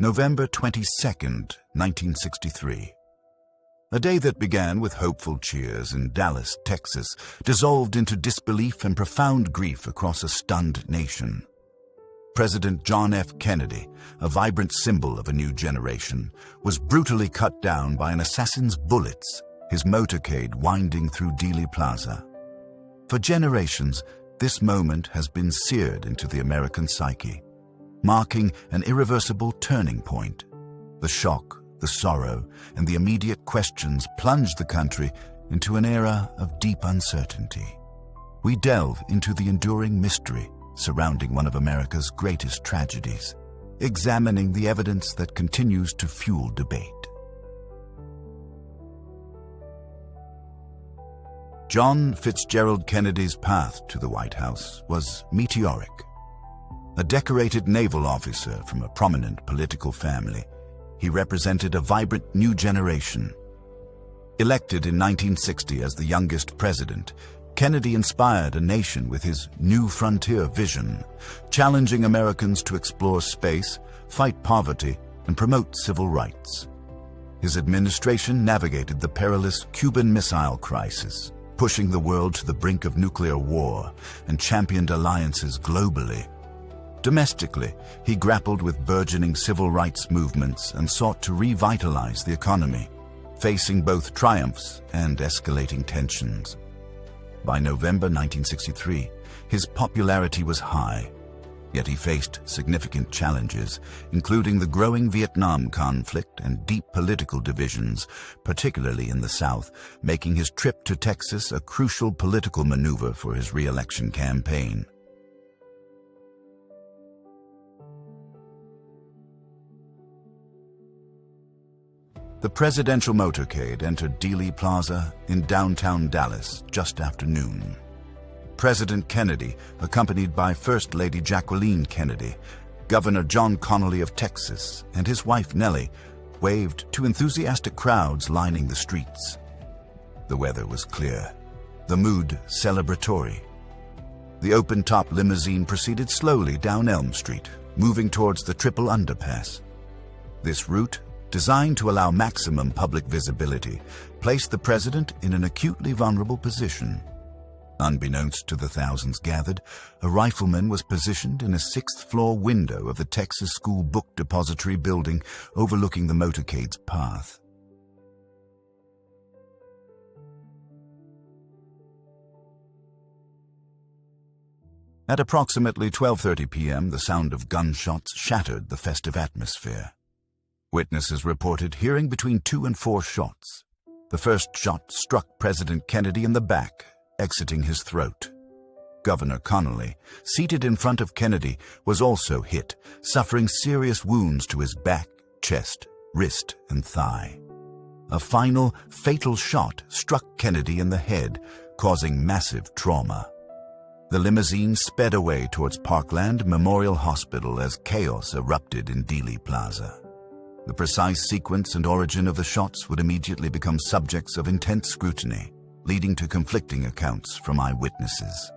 November 22nd, 1963. A day that began with hopeful cheers in Dallas, Texas, dissolved into disbelief and profound grief across a stunned nation. President John F. Kennedy, a vibrant symbol of a new generation, was brutally cut down by an assassin's bullets, his motorcade winding through Dealey Plaza. For generations, this moment has been seared into the American psyche, marking an irreversible turning point. The shock, the sorrow, and the immediate questions plunged the country into an era of deep uncertainty. We delve into the enduring mystery surrounding one of America's greatest tragedies, examining the evidence that continues to fuel debate. John Fitzgerald Kennedy's path to the White House was meteoric. A decorated naval officer from a prominent political family, he represented a vibrant new generation. Elected in 1960 as the youngest president, Kennedy inspired a nation with his New Frontier vision, challenging Americans to explore space, fight poverty, and promote civil rights. His administration navigated the perilous Cuban Missile Crisis, pushing the world to the brink of nuclear war, and championed alliances globally. Domestically, he grappled with burgeoning civil rights movements and sought to revitalize the economy, facing both triumphs and escalating tensions. By November 1963, his popularity was high, yet he faced significant challenges, including the growing Vietnam conflict and deep political divisions, particularly in the South, making his trip to Texas a crucial political maneuver for his re-election campaign. The presidential motorcade entered Dealey Plaza in downtown Dallas just after noon. President Kennedy, accompanied by First Lady Jacqueline Kennedy, Governor John Connally of Texas, and his wife Nellie, waved to enthusiastic crowds lining the streets. The weather was clear, the mood celebratory. The open-top limousine proceeded slowly down Elm Street, moving towards the Triple Underpass. This route, designed to allow maximum public visibility, placed the president in an acutely vulnerable position. Unbeknownst to the thousands gathered, a rifleman was positioned in a sixth-floor window of the Texas School Book Depository building overlooking the motorcade's path. At approximately 12:30 p.m., the sound of gunshots shattered the festive atmosphere. Witnesses reported hearing between 2 and 4 shots. The first shot struck President Kennedy in the back, exiting his throat. Governor Connally, seated in front of Kennedy, was also hit, suffering serious wounds to his back, chest, wrist, and thigh. A final, fatal shot struck Kennedy in the head, causing massive trauma. The limousine sped away towards Parkland Memorial Hospital as chaos erupted in Dealey Plaza. The precise sequence and origin of the shots would immediately become subjects of intense scrutiny, leading to conflicting accounts from eyewitnesses.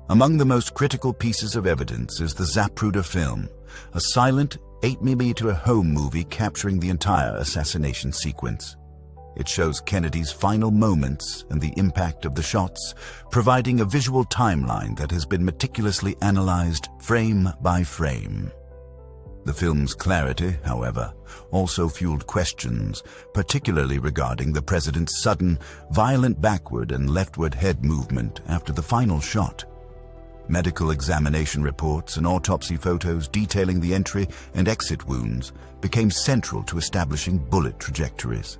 Among the most critical pieces of evidence is the Zapruder film, a silent 8mm home movie capturing the entire assassination sequence. It shows Kennedy's final moments and the impact of the shots, providing a visual timeline that has been meticulously analyzed frame by frame. The film's clarity, however, also fueled questions, particularly regarding the president's sudden, violent backward and leftward head movement after the final shot. Medical examination reports and autopsy photos detailing the entry and exit wounds became central to establishing bullet trajectories.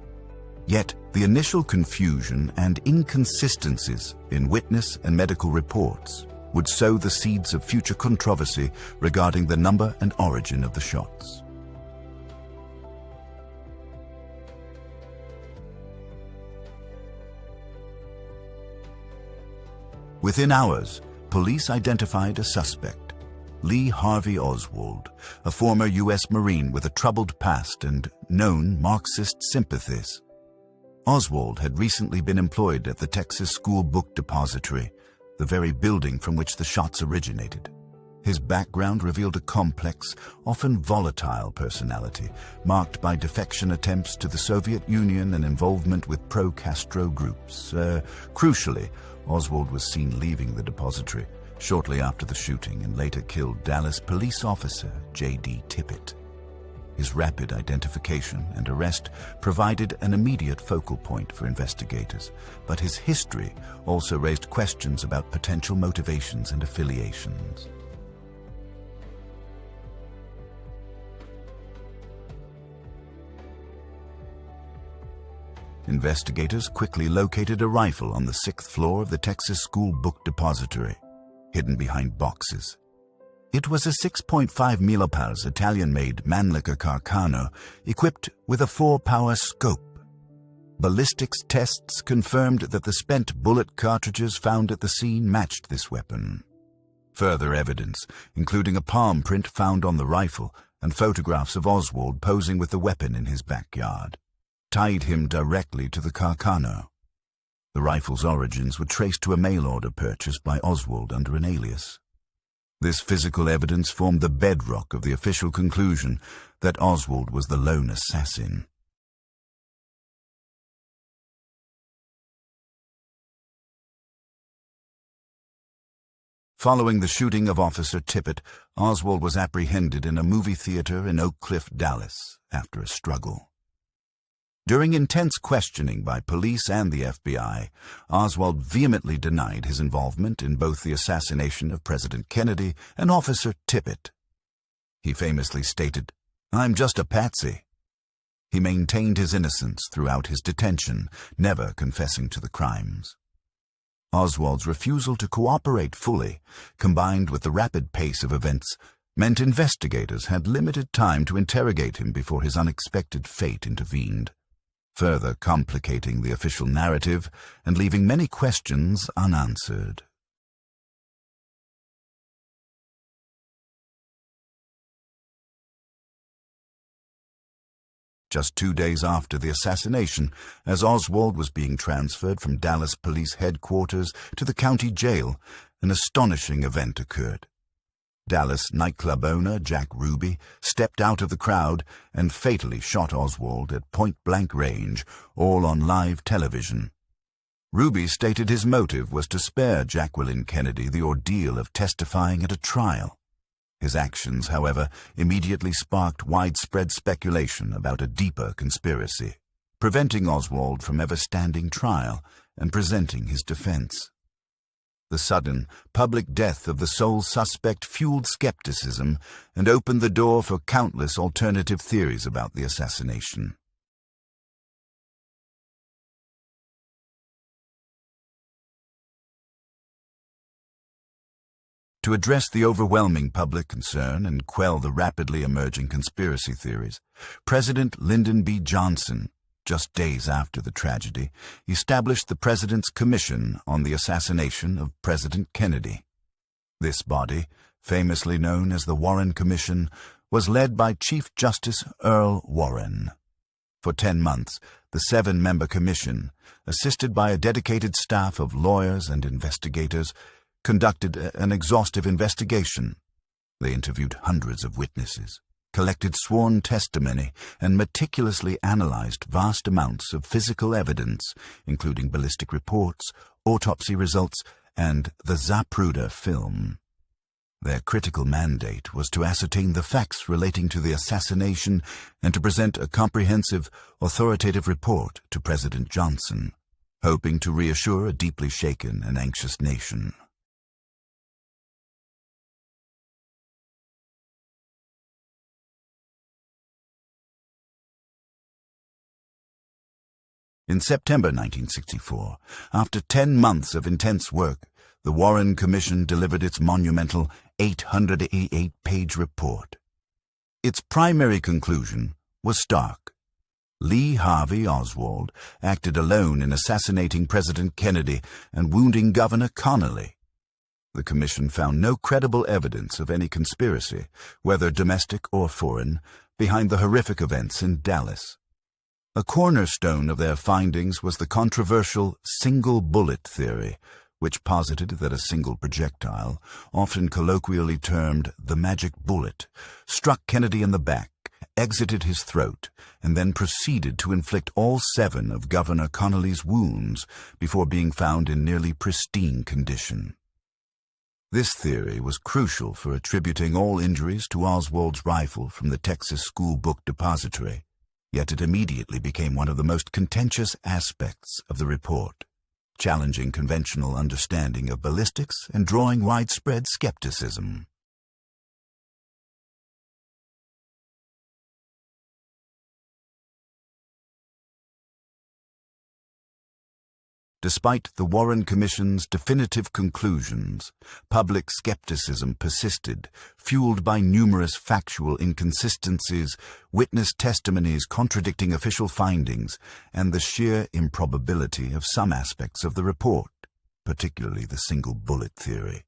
Yet, the initial confusion and inconsistencies in witness and medical reports would sow the seeds of future controversy regarding the number and origin of the shots. Within hours, police identified a suspect, Lee Harvey Oswald, a former U.S. Marine with a troubled past and known Marxist sympathies. Oswald had recently been employed at the Texas School Book Depository, the very building from which the shots originated. His background revealed a complex, often volatile personality, marked by defection attempts to the Soviet Union and involvement with pro-Castro groups. Crucially, Oswald was seen leaving the depository shortly after the shooting and later killed Dallas police officer J.D. Tippit. His rapid identification and arrest provided an immediate focal point for investigators, but his history also raised questions about potential motivations and affiliations. Investigators quickly located a rifle on the 6th floor of the Texas School Book Depository, hidden behind boxes. It was a 6.5 millipals Italian-made Mannlicher Carcano equipped with a 4-power scope. Ballistics tests confirmed that the spent bullet cartridges found at the scene matched this weapon. Further evidence, including a palm print found on the rifle and photographs of Oswald posing with the weapon in his backyard, tied him directly to the Carcano. The rifle's origins were traced to a mail-order purchase by Oswald under an alias. This physical evidence formed the bedrock of the official conclusion that Oswald was the lone assassin. Following the shooting of Officer Tippit, Oswald was apprehended in a movie theater in Oak Cliff, Dallas, after a struggle. During intense questioning by police and the FBI, Oswald vehemently denied his involvement in both the assassination of President Kennedy and Officer Tippit. He famously stated, "I'm just a patsy." He maintained his innocence throughout his detention, never confessing to the crimes. Oswald's refusal to cooperate fully, combined with the rapid pace of events, meant investigators had limited time to interrogate him before his unexpected fate intervened, further complicating the official narrative and leaving many questions unanswered. Just 2 days after the assassination, as Oswald was being transferred from Dallas Police Headquarters to the county jail, an astonishing event occurred. Dallas nightclub owner Jack Ruby stepped out of the crowd and fatally shot Oswald at point-blank range, all on live television. Ruby stated his motive was to spare Jacqueline Kennedy the ordeal of testifying at a trial. His actions, however, immediately sparked widespread speculation about a deeper conspiracy, preventing Oswald from ever standing trial and presenting his defense. The sudden, public death of the sole suspect fueled skepticism and opened the door for countless alternative theories about the assassination. To address the overwhelming public concern and quell the rapidly emerging conspiracy theories, President Lyndon B. Johnson, just days after the tragedy, established the President's Commission on the Assassination of President Kennedy. This body, famously known as the Warren Commission, was led by Chief Justice Earl Warren. For 10 months, the 7-member commission, assisted by a dedicated staff of lawyers and investigators, conducted an exhaustive investigation. They interviewed hundreds of witnesses, collected sworn testimony, and meticulously analyzed vast amounts of physical evidence, including ballistic reports, autopsy results, and the Zapruder film. Their critical mandate was to ascertain the facts relating to the assassination and to present a comprehensive, authoritative report to President Johnson, hoping to reassure a deeply shaken and anxious nation. In September 1964, after 10 months of intense work, the Warren Commission delivered its monumental 888-page report. Its primary conclusion was stark. Lee Harvey Oswald acted alone in assassinating President Kennedy and wounding Governor Connally. The Commission found no credible evidence of any conspiracy, whether domestic or foreign, behind the horrific events in Dallas. A cornerstone of their findings was the controversial single bullet theory, which posited that a single projectile, often colloquially termed the magic bullet, struck Kennedy in the back, exited his throat, and then proceeded to inflict all 7 of Governor Connolly's wounds before being found in nearly pristine condition. This theory was crucial for attributing all injuries to Oswald's rifle from the Texas School Book Depository, yet it immediately became one of the most contentious aspects of the report, challenging conventional understanding of ballistics and drawing widespread skepticism. Despite the Warren Commission's definitive conclusions, public skepticism persisted, fueled by numerous factual inconsistencies, witness testimonies contradicting official findings, and the sheer improbability of some aspects of the report, particularly the single bullet theory.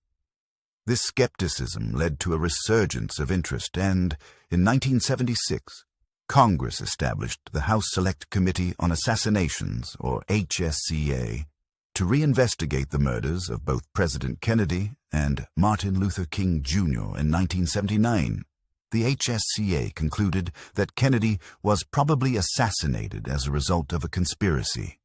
This skepticism led to a resurgence of interest, and, in 1976, Congress established the House Select Committee on Assassinations, or HSCA, to reinvestigate the murders of both President Kennedy and Martin Luther King Jr. in 1979. The HSCA concluded that Kennedy was probably assassinated as a result of a conspiracy,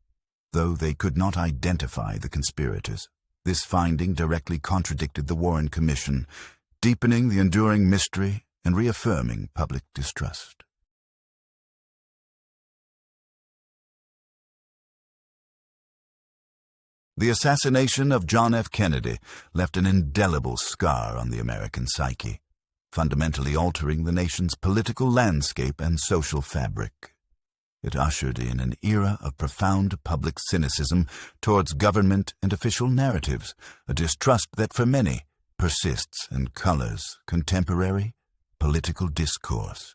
though they could not identify the conspirators. This finding directly contradicted the Warren Commission, deepening the enduring mystery and reaffirming public distrust. The assassination of John F. Kennedy left an indelible scar on the American psyche, fundamentally altering the nation's political landscape and social fabric. It ushered in an era of profound public cynicism towards government and official narratives, a distrust that for many persists and colors contemporary political discourse.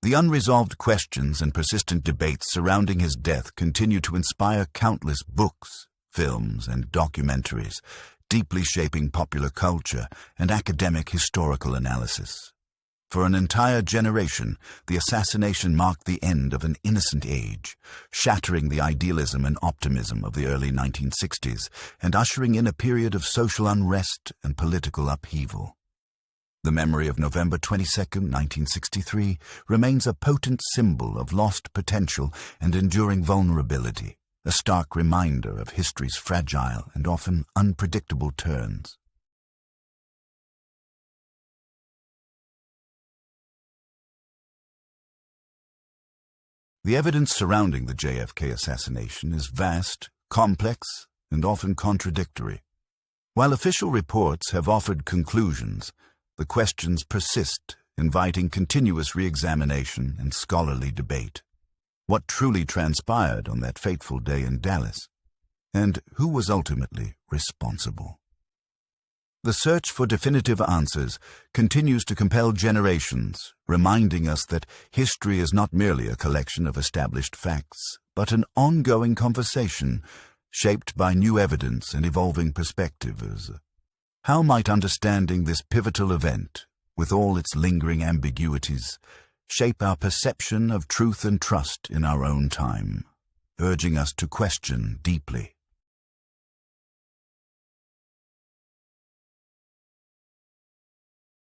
The unresolved questions and persistent debates surrounding his death continue to inspire countless books, films, and documentaries, deeply shaping popular culture and academic historical analysis. For an entire generation, the assassination marked the end of an innocent age, shattering the idealism and optimism of the early 1960s and ushering in a period of social unrest and political upheaval. The memory of November 22, 1963, remains a potent symbol of lost potential and enduring vulnerability, a stark reminder of history's fragile and often unpredictable turns. The evidence surrounding the JFK assassination is vast, complex, and often contradictory. While official reports have offered conclusions, the questions persist, inviting continuous re-examination and scholarly debate. What truly transpired on that fateful day in Dallas, and who was ultimately responsible? The search for definitive answers continues to compel generations, reminding us that history is not merely a collection of established facts, but an ongoing conversation shaped by new evidence and evolving perspectives. How might understanding this pivotal event, with all its lingering ambiguities, shape our perception of truth and trust in our own time, urging us to question deeply